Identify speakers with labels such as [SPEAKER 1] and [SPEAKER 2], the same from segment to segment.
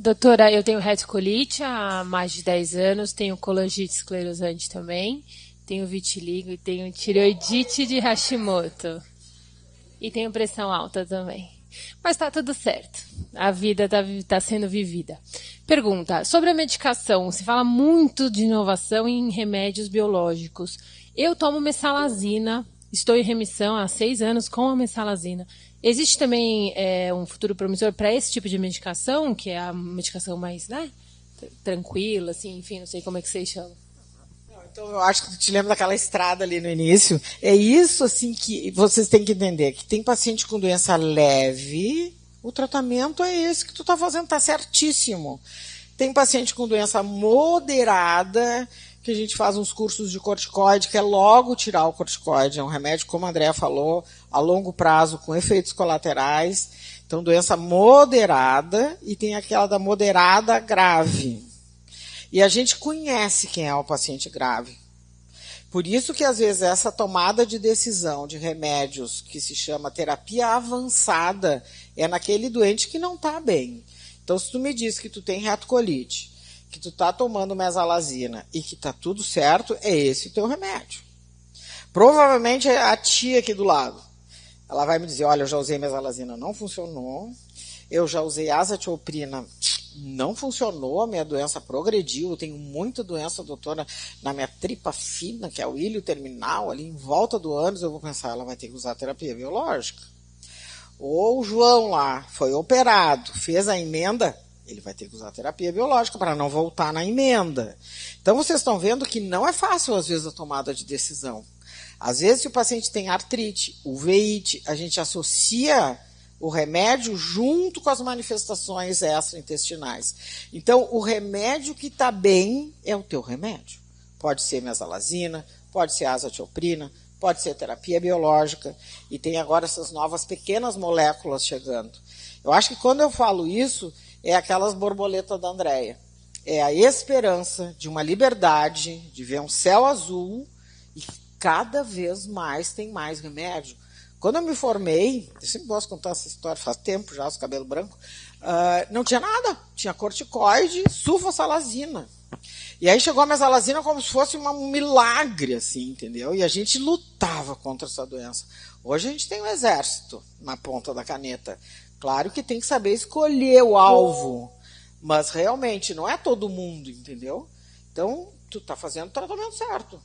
[SPEAKER 1] Doutora, eu tenho retocolite há mais de 10 anos, tenho colangite esclerosante também, tenho vitiligo e tenho tireoidite de Hashimoto. E tenho pressão alta também. Mas está tudo certo. A vida está sendo vivida. Pergunta, sobre a medicação, se fala muito de inovação em remédios biológicos. Eu tomo mesalazina, estou em remissão há 6 anos com a mesalazina. Existe também um futuro promissor para esse tipo de medicação, que é a medicação mais, né, tranquila, assim, enfim, não sei como é que vocês chamam.
[SPEAKER 2] Então, eu acho que tu te lembra daquela estrada ali no início. É isso, assim, que vocês têm que entender, que tem paciente com doença leve, o tratamento é esse que tu tá fazendo, tá certíssimo. Tem paciente com doença moderada, que a gente faz uns cursos de corticoide, que é logo tirar o corticoide. É um remédio, como a Andrea falou, a longo prazo, com efeitos colaterais. Então, doença moderada, e tem aquela da moderada grave. E a gente conhece quem é o paciente grave. Por isso que, às vezes, essa tomada de decisão de remédios, que se chama terapia avançada, é naquele doente que não está bem. Então, se tu me diz que tu tem retocolite, que tu está tomando mesalazina e que está tudo certo, é esse o teu remédio. Provavelmente é a tia aqui do lado. Ela vai me dizer, olha, eu já usei mesalazina, não funcionou. Eu já usei azatioprina, não funcionou, minha doença progrediu, eu tenho muita doença, doutora, na minha tripa fina, que é o ilho terminal, ali em volta do ânus, eu vou pensar, ela vai ter que usar terapia biológica. Ou o João lá, foi operado, fez a emenda, ele vai ter que usar terapia biológica para não voltar na emenda. Então, vocês estão vendo que não é fácil, às vezes, a tomada de decisão. Às vezes, se o paciente tem artrite, uveíte, a gente associa o remédio junto com as manifestações extraintestinais. Então, o remédio que está bem é o teu remédio. Pode ser mesalazina, pode ser azatioprina, pode ser terapia biológica, e tem agora essas novas pequenas moléculas chegando. Eu acho que quando eu falo isso, é aquelas borboletas da Andrea. É a esperança de uma liberdade, de ver um céu azul, e cada vez mais tem mais remédio. Quando eu me formei, eu sempre gosto de contar essa história, faz tempo já, os cabelos brancos, não tinha nada. Tinha corticoide, sulfasalazina. E aí chegou a mesalazina como se fosse um milagre, assim, entendeu? E a gente lutava contra essa doença. Hoje a gente tem um exército na ponta da caneta. Claro que tem que saber escolher o alvo, mas realmente não é todo mundo, entendeu? Então, tu tá fazendo o tratamento certo.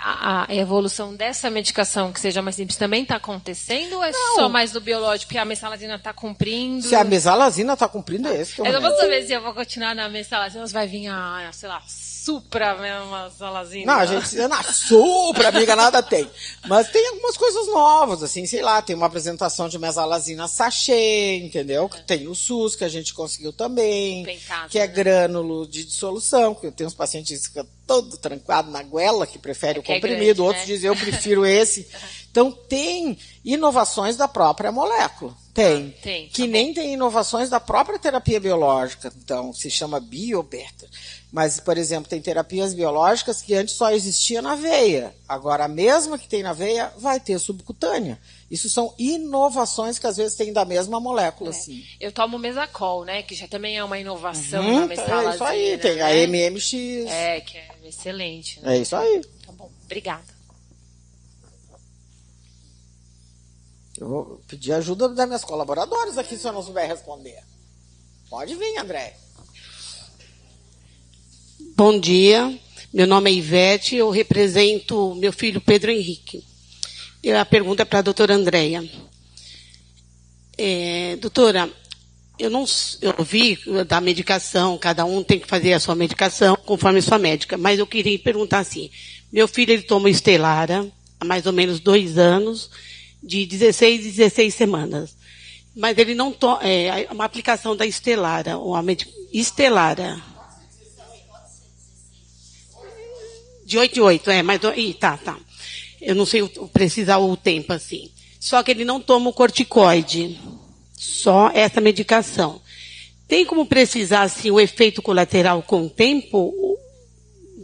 [SPEAKER 1] A evolução dessa medicação, que seja mais simples, também está acontecendo ou é só mais do biológico? Porque a mesalazina está cumprindo?
[SPEAKER 2] Se a mesalazina está cumprindo, é esse que
[SPEAKER 1] eu não vou saber se eu vou continuar na mesalazina, mas vai vir a, sei lá, supra mesalazina.
[SPEAKER 2] Não, a gente na supra, amiga, nada tem. Mas tem algumas coisas novas, assim, sei lá, tem uma apresentação de mesalazina sachê, entendeu? Tem o SUS, que a gente conseguiu também, que é grânulo de dissolução, que tem uns pacientes que ficam todo trancado na goela, que prefere o comprimido, grande, outros dizem, eu prefiro esse. Então, tem inovações da própria molécula. Tem. Que nem tem inovações da própria terapia biológica. Então, se chama biobetter. Mas, por exemplo, tem terapias biológicas que antes só existia na veia. Agora, a mesma que tem na veia vai ter subcutânea. Isso são inovações que às vezes tem da mesma molécula. Assim.
[SPEAKER 1] Eu tomo Mesacol, né? Que já também é uma inovação na mesalazina.
[SPEAKER 2] É isso aí, tem, né? A MMX.
[SPEAKER 1] Que é excelente. Né?
[SPEAKER 2] É isso aí.
[SPEAKER 1] Tá bom, obrigada.
[SPEAKER 2] Eu vou pedir ajuda das minhas colaboradoras aqui se eu não souber responder. Pode vir, André.
[SPEAKER 3] Bom dia, meu nome é Ivete, eu represento meu filho Pedro Henrique. E a pergunta é para a doutora Andrea. Doutora, eu vi da medicação, cada um tem que fazer a sua medicação conforme a sua médica, mas eu queria perguntar assim, meu filho ele toma Estelara há mais ou menos 2 anos, de 16 em 16 semanas. Mas ele não toma, uma aplicação da Estelara, Estelara. De 8 em 8, mas... Tá. Eu não sei precisar o tempo, assim. Só que ele não toma o corticoide. Só essa medicação. Tem como precisar, assim, o efeito colateral com o tempo?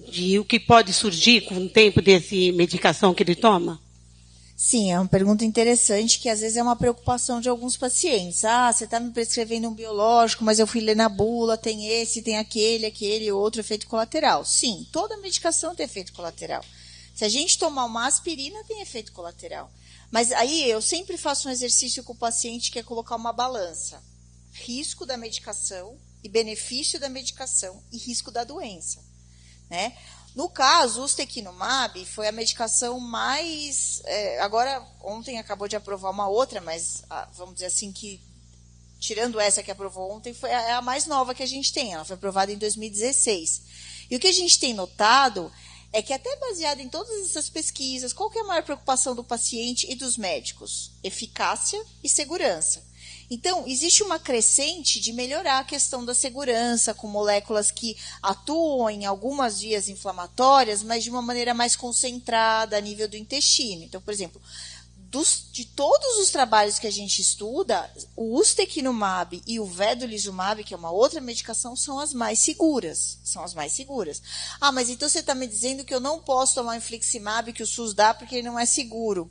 [SPEAKER 3] De o que pode surgir com o tempo dessa medicação que ele toma?
[SPEAKER 4] Sim, é uma pergunta interessante que às vezes é uma preocupação de alguns pacientes. Ah, você está me prescrevendo um biológico, mas eu fui ler na bula, tem esse, tem aquele outro efeito colateral. Sim, toda medicação tem efeito colateral. Se a gente tomar uma aspirina, tem efeito colateral. Mas aí eu sempre faço um exercício com o paciente que é colocar uma balança. Risco da medicação e benefício da medicação e risco da doença, né? No caso, o ustekinumab foi a medicação mais... agora, ontem acabou de aprovar uma outra, mas vamos dizer assim que, tirando essa que aprovou ontem, foi a mais nova que a gente tem. Ela foi aprovada em 2016. E o que a gente tem notado é que, até baseado em todas essas pesquisas, qual que é a maior preocupação do paciente e dos médicos? Eficácia e segurança. Então, existe uma crescente de melhorar a questão da segurança com moléculas que atuam em algumas vias inflamatórias, mas de uma maneira mais concentrada a nível do intestino. Então, por exemplo, de todos os trabalhos que a gente estuda, o ustekinumab e o vedolizumab, que é uma outra medicação, são as mais seguras. São as mais seguras. Ah, mas então você está me dizendo que eu não posso tomar infliximab que o SUS dá porque ele não é seguro.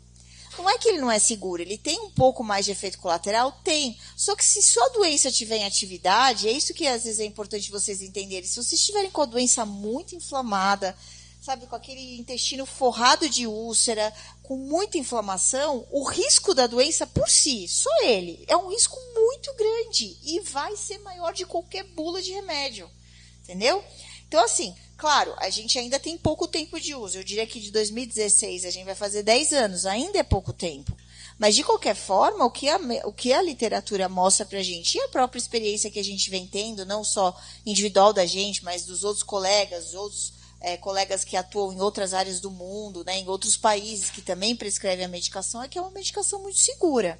[SPEAKER 4] Não é que ele não é seguro, ele tem um pouco mais de efeito colateral? Tem. Só que se sua doença tiver em atividade, é isso que às vezes é importante vocês entenderem. Se vocês estiverem com a doença muito inflamada, sabe, com aquele intestino forrado de úlcera, com muita inflamação, o risco da doença por si, só ele, é um risco muito grande e vai ser maior de qualquer bula de remédio. Entendeu? Então, assim, claro, a gente ainda tem pouco tempo de uso. Eu diria que de 2016 a gente vai fazer 10 anos, ainda é pouco tempo. Mas, de qualquer forma, o que a literatura mostra para a gente, e a própria experiência que a gente vem tendo, não só individual da gente, mas dos outros colegas, colegas que atuam em outras áreas do mundo, né, em outros países que também prescrevem a medicação, é que é uma medicação muito segura.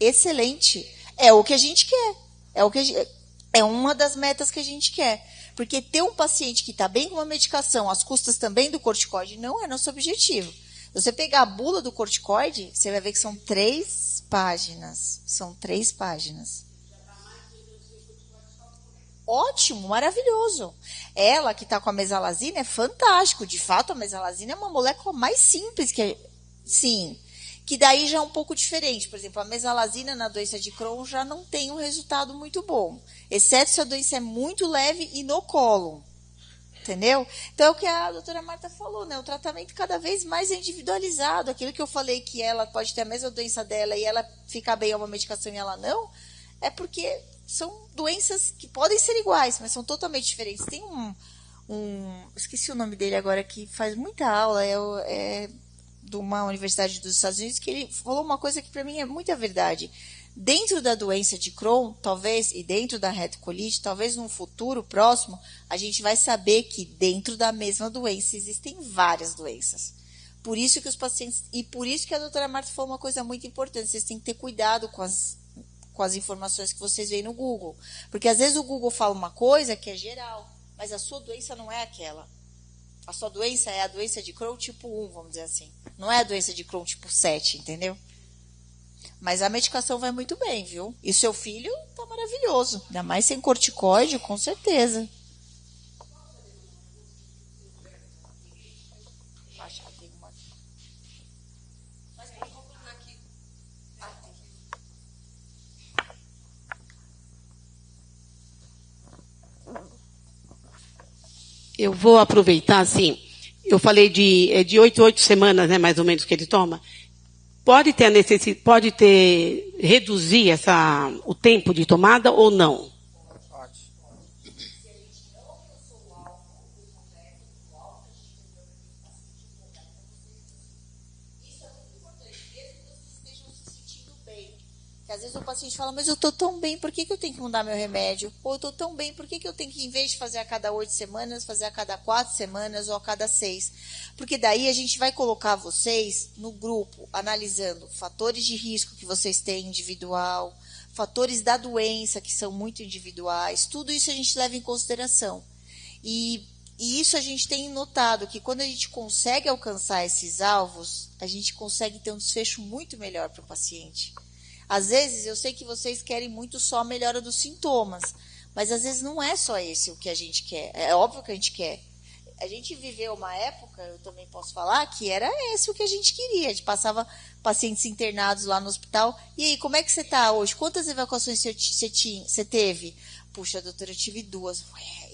[SPEAKER 4] Excelente. É o que a gente quer. É uma das metas que a gente quer. Porque ter um paciente que está bem com uma medicação, às custas também do corticoide, não é nosso objetivo. Você pegar a bula do corticoide, você vai ver que são 3 páginas. São 3 páginas. Ótimo, maravilhoso. Ela que está com a mesalazina é fantástico. De fato, a mesalazina é uma molécula mais simples que sim. Que daí já é um pouco diferente. Por exemplo, a mesalazina na doença de Crohn já não tem um resultado muito bom, exceto se a doença é muito leve e no colo. Entendeu? Então, é o que a doutora Marta falou, né? O tratamento cada vez mais é individualizado. Aquilo que eu falei que ela pode ter a mesma doença dela e ela ficar bem a uma medicação e ela não, é porque são doenças que podem ser iguais, mas são totalmente diferentes. Tem esqueci o nome dele agora, que faz muita aula, de uma universidade dos Estados Unidos, que ele falou uma coisa que para mim é muita verdade. Dentro da doença de Crohn, talvez, e dentro da retocolite, talvez num futuro próximo, a gente vai saber que dentro da mesma doença existem várias doenças. Por isso que os pacientes, e por isso que a doutora Marta falou uma coisa muito importante, vocês têm que ter cuidado com as informações que vocês veem no Google. Porque às vezes o Google fala uma coisa que é geral, mas a sua doença não é aquela. A sua doença é a doença de Crohn tipo 1, vamos dizer assim. Não é a doença de Crohn tipo 7, entendeu? Mas a medicação vai muito bem, viu? E seu filho tá maravilhoso. Ainda mais sem corticoide, com certeza. Acho que tem uma aqui. Mas vamos colocar aqui.
[SPEAKER 3] Eu vou aproveitar, assim, eu falei de 8 semanas, né, mais ou menos, que ele toma. Pode ter reduzir o tempo de tomada ou não?
[SPEAKER 4] Às vezes o paciente fala, mas eu estou tão bem, por que eu tenho que mudar meu remédio? Ou eu estou tão bem, por que eu tenho que, em vez de fazer a cada 8 semanas, fazer a cada 4 semanas ou a cada 6? Porque daí a gente vai colocar vocês no grupo, analisando fatores de risco que vocês têm individual, fatores da doença que são muito individuais, tudo isso a gente leva em consideração. E isso a gente tem notado, que quando a gente consegue alcançar esses alvos, a gente consegue ter um desfecho muito melhor para o paciente. Às vezes, eu sei que vocês querem muito só a melhora dos sintomas, mas às vezes não é só esse o que a gente quer. É óbvio que a gente quer. a gente viveu uma época, eu também posso falar, que era esse o que a gente queria. A gente passava pacientes internados lá no hospital. E aí, como é que você está hoje? Quantas evacuações você teve? Puxa, doutora, eu tive 2.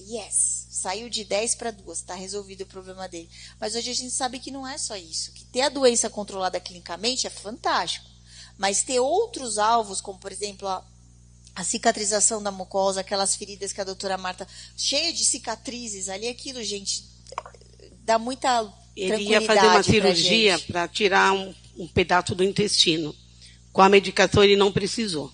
[SPEAKER 4] Yes! Saiu de 10 para 2, está resolvido o problema dele. Mas hoje a gente sabe que não é só isso. Que ter a doença controlada clinicamente é fantástico. Mas ter outros alvos, como, por exemplo, a cicatrização da mucosa, aquelas feridas que a doutora Marta, cheia de cicatrizes ali, aquilo, gente, dá muita tranquilidade.
[SPEAKER 3] Ele ia fazer uma cirurgia para tirar um pedaço do intestino. Com a medicação ele não precisou.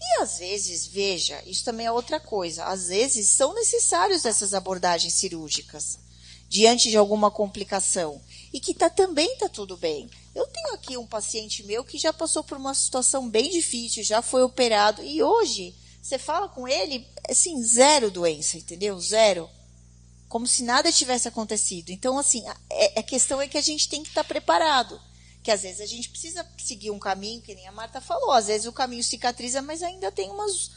[SPEAKER 4] E às vezes, veja, isso também é outra coisa, às vezes são necessárias essas abordagens cirúrgicas diante de alguma complicação e que também está tudo bem. Eu tenho aqui um paciente meu que já passou por uma situação bem difícil, já foi operado e hoje você fala com ele, assim, 0 doença, entendeu? 0. Como se nada tivesse acontecido. Então, assim, a questão é que a gente tem que estar preparado. Que às vezes a gente precisa seguir um caminho, que nem a Marta falou, às vezes o caminho cicatriza, mas ainda tem uns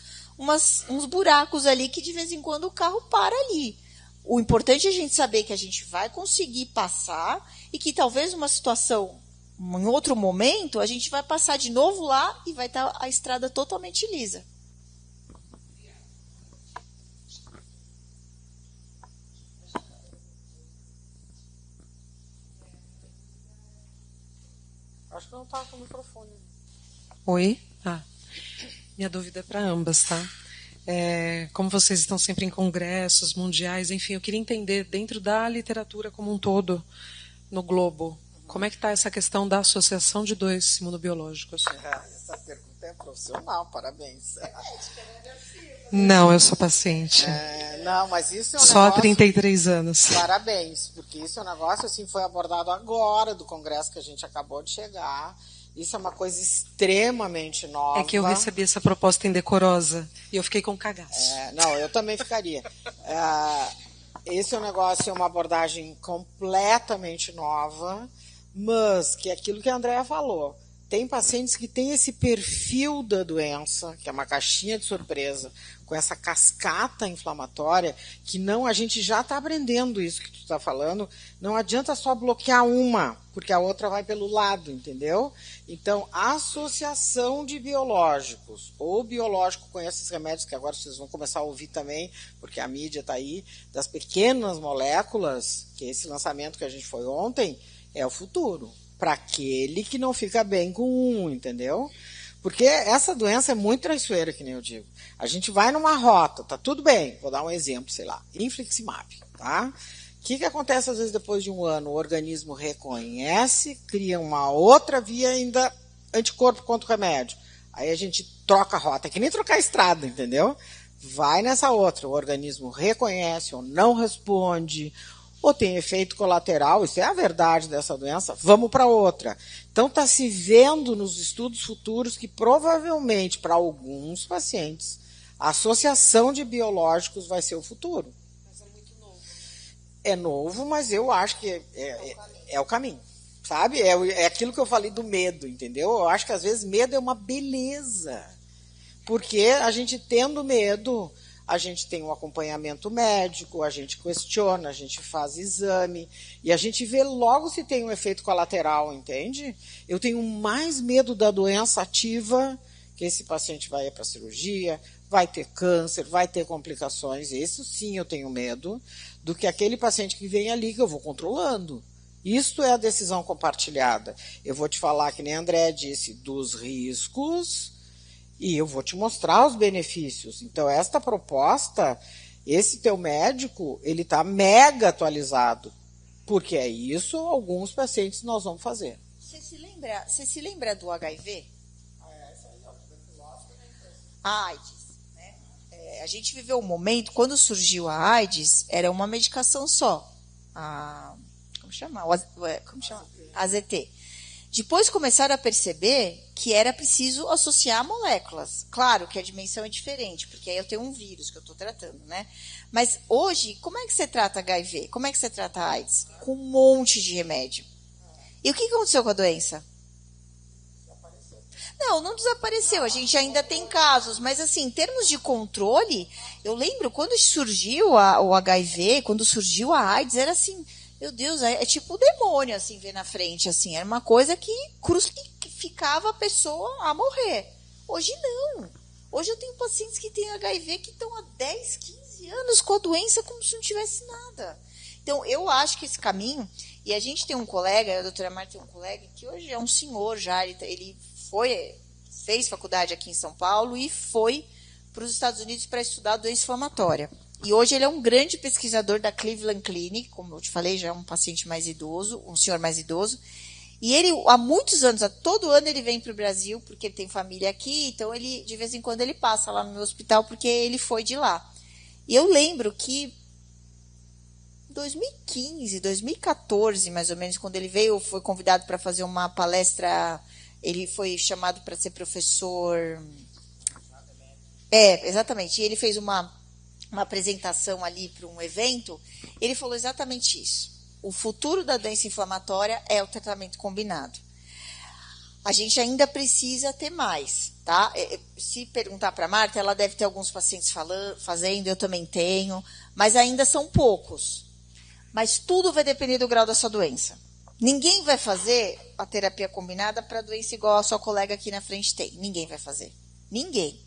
[SPEAKER 4] buracos ali que de vez em quando o carro para ali. O importante é a gente saber que a gente vai conseguir passar e que talvez uma situação, em outro momento, a gente vai passar de novo lá e vai estar a estrada totalmente lisa.
[SPEAKER 2] Acho que não está com o microfone.
[SPEAKER 5] Oi? Minha dúvida é para ambas, tá? Como vocês estão sempre em congressos mundiais, enfim, eu queria entender, dentro da literatura como um todo, no globo, como é que está essa questão da associação de doenças imunobiológicas?
[SPEAKER 2] Essa pergunta é profissional, parabéns.
[SPEAKER 5] Não, eu sou paciente.
[SPEAKER 2] Não, mas isso é um
[SPEAKER 5] Só há
[SPEAKER 2] negócio...
[SPEAKER 5] 33 anos.
[SPEAKER 2] Parabéns, porque isso é um negócio, assim, foi abordado agora do congresso que a gente acabou de chegar. Isso é uma coisa extremamente nova.
[SPEAKER 5] É que eu recebi essa proposta indecorosa e eu fiquei com cagaço.
[SPEAKER 2] Não, eu também ficaria. Esse é um negócio, é uma abordagem completamente nova, mas que é aquilo que a Andrea falou. Tem pacientes que têm esse perfil da doença, que é uma caixinha de surpresa, com essa cascata inflamatória, que não, a gente já está aprendendo isso que tu está falando, não adianta só bloquear uma, porque a outra vai pelo lado, entendeu? Então, a associação de biológicos, ou biológico com esses remédios, que agora vocês vão começar a ouvir também, porque a mídia está aí, das pequenas moléculas, que esse lançamento que a gente foi ontem, é o futuro. Para aquele que não fica bem com um, entendeu? Porque essa doença é muito traiçoeira, que nem eu digo. A gente vai numa rota, tá tudo bem, vou dar um exemplo, sei lá, infliximab, tá? O que acontece às vezes depois de um ano? O organismo reconhece, cria uma outra via ainda anticorpo contra o remédio. Aí a gente troca a rota, é que nem trocar a estrada, entendeu? Vai nessa outra, o organismo reconhece ou não responde, ou tem efeito colateral, isso é a verdade dessa doença, vamos para outra. Então está se vendo nos estudos futuros que provavelmente para alguns pacientes a associação de biológicos vai ser o futuro.
[SPEAKER 5] Mas é muito novo.
[SPEAKER 2] É novo, mas eu acho que é o caminho. Sabe? É aquilo que eu falei do medo, entendeu? Eu acho que às vezes medo é uma beleza. Porque a gente tendo medo, a gente tem um acompanhamento médico, a gente questiona, a gente faz exame, e a gente vê logo se tem um efeito colateral, entende? Eu tenho mais medo da doença ativa, que esse paciente vai ir para a cirurgia, vai ter câncer, vai ter complicações, isso sim eu tenho medo, do que aquele paciente que vem ali que eu vou controlando. Isto é a decisão compartilhada. Eu vou te falar, que nem a André disse, dos riscos, e eu vou te mostrar os benefícios. Então, esta proposta, esse teu médico, ele está mega atualizado. Porque é isso, alguns pacientes nós vamos fazer.
[SPEAKER 4] Você se lembra do HIV? A AIDS. Né? A gente viveu um momento, quando surgiu a AIDS, era uma medicação só. Como chama? AZT. Depois começaram a perceber que era preciso associar moléculas. Claro que a dimensão é diferente, porque aí eu tenho um vírus que eu estou tratando, né? Mas hoje, como é que você trata HIV? Como é que você trata AIDS? Com um monte de remédio. E o que aconteceu com a doença? Não desapareceu. A gente ainda tem casos, mas assim, em termos de controle, eu lembro quando surgiu o HIV, quando surgiu a AIDS, era assim, meu Deus, é tipo o demônio, assim, ver na frente, assim. Era uma coisa que crucificava a pessoa a morrer. Hoje não. Hoje eu tenho pacientes que têm HIV que estão há 10, 15 anos com a doença como se não tivesse nada. Então, eu acho que esse caminho... E a gente tem um colega, a doutora Marta tem um colega, que hoje é um senhor já, ele fez faculdade aqui em São Paulo e foi para os Estados Unidos para estudar doença inflamatória. E hoje ele é um grande pesquisador da Cleveland Clinic, como eu te falei, já é um paciente mais idoso, um senhor mais idoso. E ele, há muitos anos, todo ano ele vem para o Brasil, porque ele tem família aqui, então ele, de vez em quando ele passa lá no meu hospital, porque ele foi de lá. E eu lembro que 2015, 2014, mais ou menos, quando ele veio, foi convidado para fazer uma palestra, ele foi chamado para ser professor. Exatamente. E ele fez uma apresentação ali para um evento, ele falou exatamente isso. O futuro da doença inflamatória é o tratamento combinado. A gente ainda precisa ter mais, tá? Se perguntar para a Marta, ela deve ter alguns pacientes fazendo, eu também tenho, mas ainda são poucos. Mas tudo vai depender do grau da sua doença. Ninguém vai fazer a terapia combinada para doença igual a sua colega aqui na frente tem. Ninguém vai fazer. Ninguém.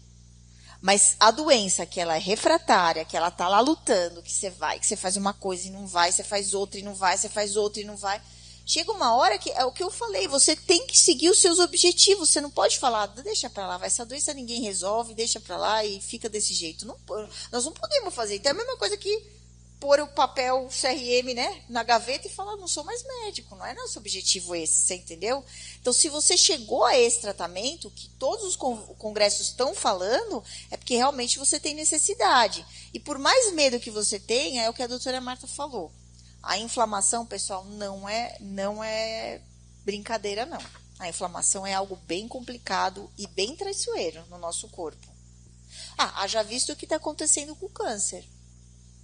[SPEAKER 4] Mas a doença que ela é refratária, que ela está lá lutando, que você faz uma coisa e não vai, você faz outra e não vai, você faz outra e não vai. Chega uma hora que, é o que eu falei, você tem que seguir os seus objetivos. Você não pode falar, deixa para lá, essa doença ninguém resolve, deixa para lá e fica desse jeito. Nós não podemos fazer. Então é a mesma coisa que pôr o papel CRM, né, na gaveta e falar, não sou mais médico, não é nosso objetivo esse, você entendeu? Então, se você chegou a esse tratamento, que todos os congressos estão falando, é porque realmente você tem necessidade. E por mais medo que você tenha, é o que a doutora Marta falou. A inflamação, pessoal, não é brincadeira, não. A inflamação é algo bem complicado e bem traiçoeiro no nosso corpo. Haja visto o que está acontecendo com o câncer.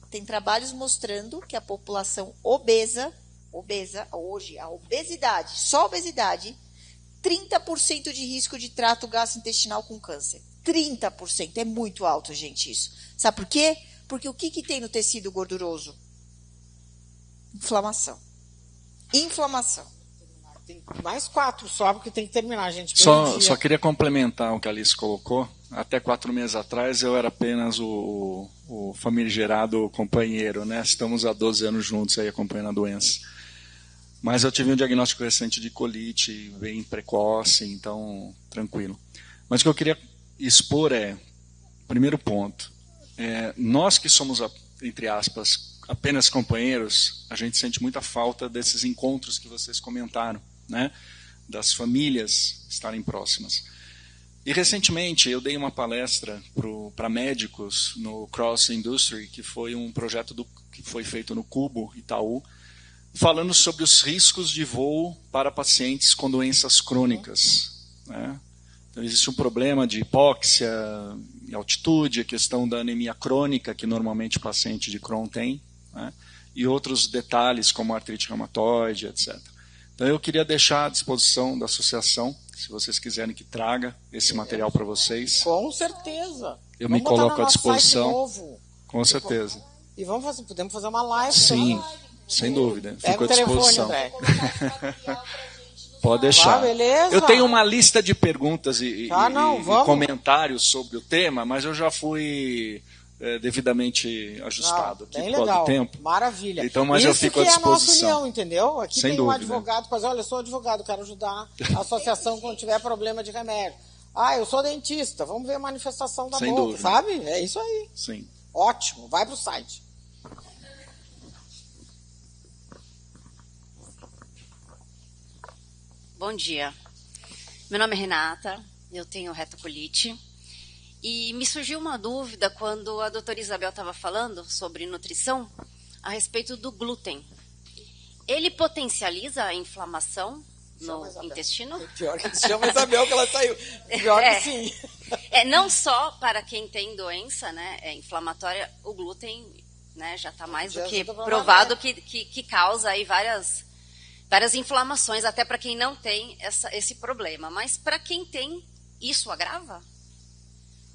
[SPEAKER 4] Tem trabalhos mostrando que a população obesa, hoje, a obesidade, só a obesidade, 30% de risco de trato gastrointestinal com câncer. 30%. É muito alto, gente, isso. Sabe por quê? Porque o que tem no tecido gorduroso? Inflamação.
[SPEAKER 2] Tem mais 4 só, porque tem que terminar, gente.
[SPEAKER 6] Só queria complementar o que a Alice colocou. Até 4 meses atrás eu era apenas o famigerado companheiro, né? Estamos há 12 anos juntos aí acompanhando a doença. Mas eu tive um diagnóstico recente de colite, bem precoce, então tranquilo. Mas o que eu queria expor primeiro ponto, nós que somos, entre aspas, apenas companheiros, a gente sente muita falta desses encontros que vocês comentaram, né? Das famílias estarem próximas. E recentemente eu dei uma palestra para médicos no Cross Industry, que foi um projeto que foi feito no Cubo, Itaú, falando sobre os riscos de voo para pacientes com doenças crônicas, né? Então existe um problema de hipóxia em altitude, a questão da anemia crônica, que normalmente o paciente de Crohn tem, né? E outros detalhes como artrite reumatoide, etc. Então eu queria deixar à disposição da associação, se vocês quiserem que traga esse material para vocês.
[SPEAKER 2] Com certeza.
[SPEAKER 6] Eu me coloco à disposição.
[SPEAKER 2] Novo.
[SPEAKER 6] Com certeza.
[SPEAKER 2] E podemos fazer uma live.
[SPEAKER 6] Sim, sem dúvida. Fico à disposição.
[SPEAKER 2] André.
[SPEAKER 6] Pode deixar.
[SPEAKER 2] Beleza.
[SPEAKER 6] Eu tenho uma lista de perguntas e comentários sobre o tema, mas eu já fui devidamente ajustado aqui por causa do tempo.
[SPEAKER 2] Maravilha.
[SPEAKER 6] Então, mas eu fico à disposição.
[SPEAKER 2] Isso que é a nossa união, entendeu? Aqui
[SPEAKER 6] sem
[SPEAKER 2] tem
[SPEAKER 6] dúvida.
[SPEAKER 2] Um advogado, olha, eu sou advogado, quero ajudar a associação quando tiver problema de remédio. Eu sou dentista, vamos ver a manifestação da
[SPEAKER 6] sem
[SPEAKER 2] boca,
[SPEAKER 6] dúvida.
[SPEAKER 2] sabe? É isso aí.
[SPEAKER 6] Sim.
[SPEAKER 2] Ótimo, vai pro site.
[SPEAKER 7] Bom dia. Meu nome é Renata, eu tenho retocolite. E me surgiu uma dúvida quando a doutora Isabel estava falando sobre nutrição a respeito do glúten. Ele potencializa a inflamação no intestino?
[SPEAKER 2] Pior que chama Isabel que ela saiu. Pior que sim.
[SPEAKER 7] Não só para quem tem doença, né, inflamatória, o glúten, né, já está mais do que provado que causa aí várias inflamações, até para quem não tem esse problema. Mas para quem tem, isso agrava?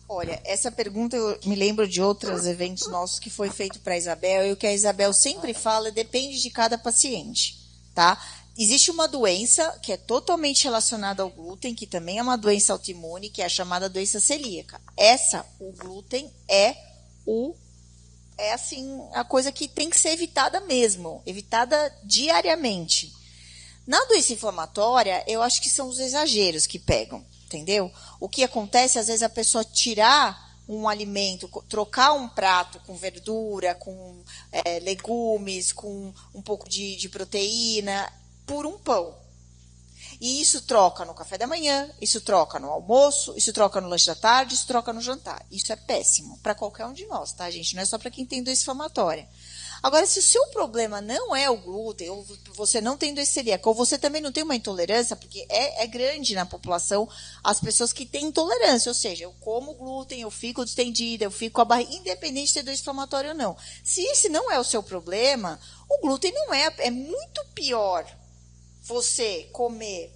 [SPEAKER 4] Olha, essa pergunta eu me lembro de outros eventos nossos que foi feito para a Isabel, e o que a Isabel sempre fala depende de cada paciente, tá? Existe uma doença que é totalmente relacionada ao glúten, que também é uma doença autoimune, que é a chamada doença celíaca. O glúten é assim, a coisa que tem que ser evitada mesmo, evitada diariamente. Na doença inflamatória, eu acho que são os exageros que pegam. Entendeu? O que acontece, às vezes, a pessoa tirar um alimento, trocar um prato com verdura, com legumes, com um pouco de proteína, por um pão. E isso troca no café da manhã, isso troca no almoço, isso troca no lanche da tarde, isso troca no jantar. Isso é péssimo para qualquer um de nós, tá, gente? Não é só para quem tem doença inflamatória. Agora, se o seu problema não é o glúten, ou você não tem doença celíaca, ou você também não tem uma intolerância, porque é grande na população as pessoas que têm intolerância, ou seja, eu como glúten, eu fico distendida, eu fico com a barriga, independente de ter doença inflamatória ou não. Se esse não é o seu problema, o glúten não é muito pior você comer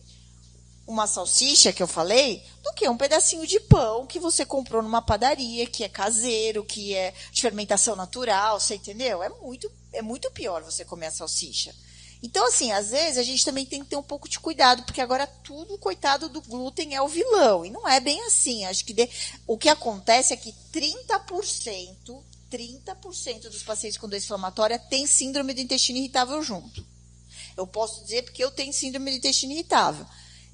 [SPEAKER 4] uma salsicha, que eu falei, do que um pedacinho de pão que você comprou numa padaria, que é caseiro, que é de fermentação natural, você entendeu? É muito pior você comer a salsicha. Então, assim, às vezes a gente também tem que ter um pouco de cuidado, porque agora tudo, coitado do glúten, é o vilão. E não é bem assim. Acho que o que acontece é que 30% dos pacientes com doença inflamatória têm síndrome do intestino irritável junto. Eu posso dizer porque eu tenho síndrome do intestino irritável.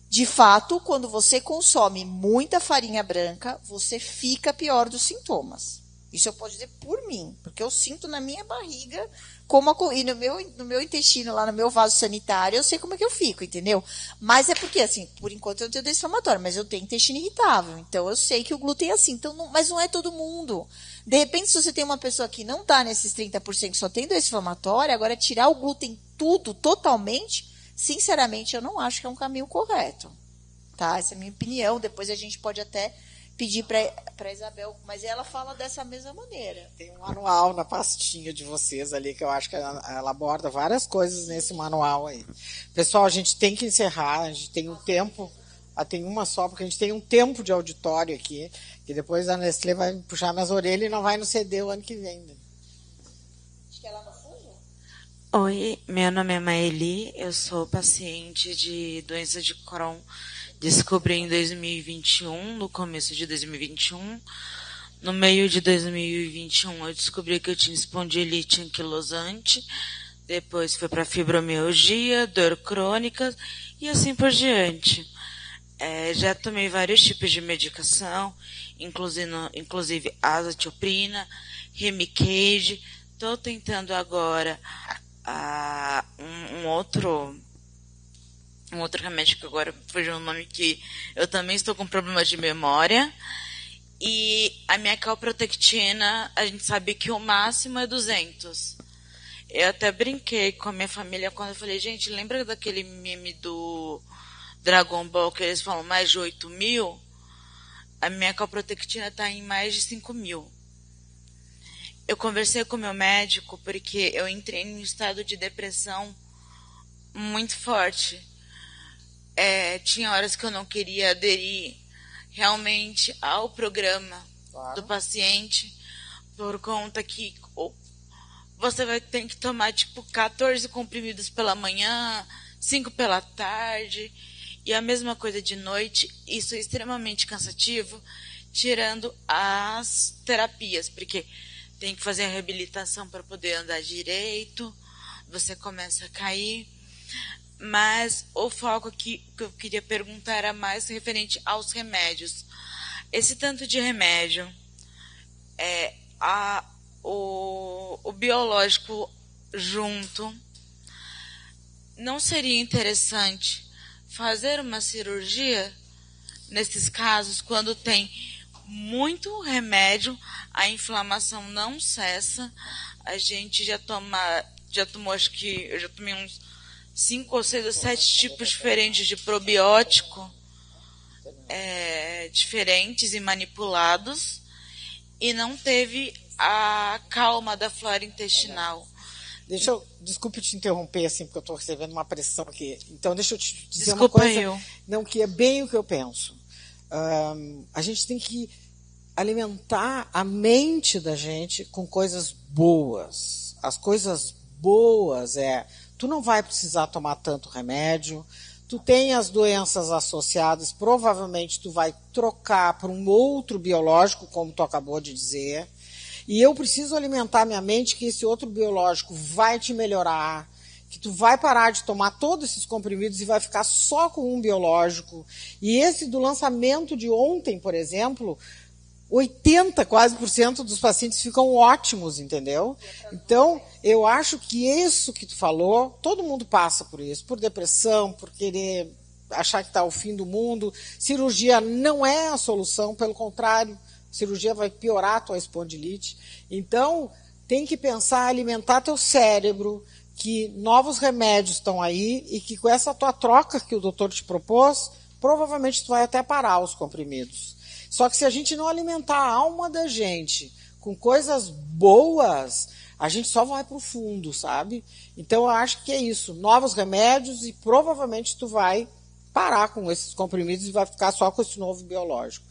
[SPEAKER 4] De fato, quando você consome muita farinha branca, você fica pior dos sintomas. Isso eu posso dizer por mim, porque eu sinto na minha barriga e no meu intestino, lá no meu vaso sanitário, eu sei como é que eu fico, entendeu? Mas é porque, assim, por enquanto eu não tenho doença inflamatória, mas eu tenho intestino irritável, então eu sei que o glúten é assim. Então, mas não é todo mundo. De repente, se você tem uma pessoa que não está nesses 30% que só tem doença inflamatória, agora tirar o glúten tudo, totalmente, sinceramente, eu não acho que é um caminho correto. Tá? Essa é a minha opinião. Depois a gente pode até pedir para a Isabel, mas ela fala dessa mesma maneira.
[SPEAKER 2] Tem um manual na pastinha de vocês ali, que eu acho que ela aborda várias coisas nesse manual aí. Pessoal, a gente tem que encerrar, a gente tem um tempo, tem uma só, porque a gente tem um tempo de auditório aqui, que depois a Nestlé vai me puxar nas orelhas e não vai nos ceder o ano que vem. Né?
[SPEAKER 4] Acho que é lá no fundo.
[SPEAKER 8] Oi, meu nome é Maeli, eu sou paciente de doença de Crohn. Descobri em 2021, no começo de 2021. No meio de 2021, eu descobri que eu tinha espondilite anquilosante. Depois foi para fibromialgia, dor crônica e assim por diante. Já tomei vários tipos de medicação, inclusive azatioprina, Remicade. Estou tentando agora um outro remédio que agora fugiu o nome, que eu também estou com problemas de memória. E a minha calprotectina, a gente sabe que o máximo é 200. Eu até brinquei com a minha família quando eu falei, gente, lembra daquele meme do Dragon Ball que eles falam mais de 8.000? A minha calprotectina está em mais de 5.000. Eu conversei com o meu médico porque eu entrei em um estado de depressão muito forte. Tinha horas que eu não queria aderir realmente ao programa do paciente, por conta que você vai ter que tomar 14 comprimidos pela manhã, 5 pela tarde, e a mesma coisa de noite. Isso é extremamente cansativo, tirando as terapias, porque tem que fazer a reabilitação para poder andar direito, você começa a cair. Mas o foco aqui que eu queria perguntar era mais referente aos remédios. Esse tanto de remédio, o biológico junto, não seria interessante fazer uma cirurgia nesses casos, quando tem muito remédio, a inflamação não cessa, a gente já tomou, acho que eu já tomei uns 5 ou 6 ou 7 tipos diferentes de probiótico, diferentes e manipulados, e não teve a calma da flora intestinal.
[SPEAKER 2] Desculpe te interromper, assim, porque eu estou recebendo uma pressão aqui. Então, deixa eu te dizer
[SPEAKER 8] Desculpa
[SPEAKER 2] uma coisa, não, que é bem o que eu penso. a gente tem que alimentar a mente da gente com coisas boas. As coisas boas tu não vai precisar tomar tanto remédio, tu tem as doenças associadas, provavelmente tu vai trocar por um outro biológico, como tu acabou de dizer, e eu preciso alimentar minha mente que esse outro biológico vai te melhorar, que tu vai parar de tomar todos esses comprimidos e vai ficar só com um biológico. E esse do lançamento de ontem, por exemplo, 80% dos pacientes ficam ótimos, entendeu? Então, eu acho que isso que tu falou, todo mundo passa por isso, por depressão, por querer achar que está o fim do mundo. Cirurgia não é a solução, pelo contrário, cirurgia vai piorar a tua espondilite. Então, tem que pensar, alimentar teu cérebro, que novos remédios estão aí e que com essa tua troca que o doutor te propôs, provavelmente tu vai até parar os comprimidos. Só que se a gente não alimentar a alma da gente com coisas boas, a gente só vai para o fundo, sabe? Então eu acho que é isso, novos remédios e provavelmente tu vai parar com esses comprimidos e vai ficar só com esse novo biológico.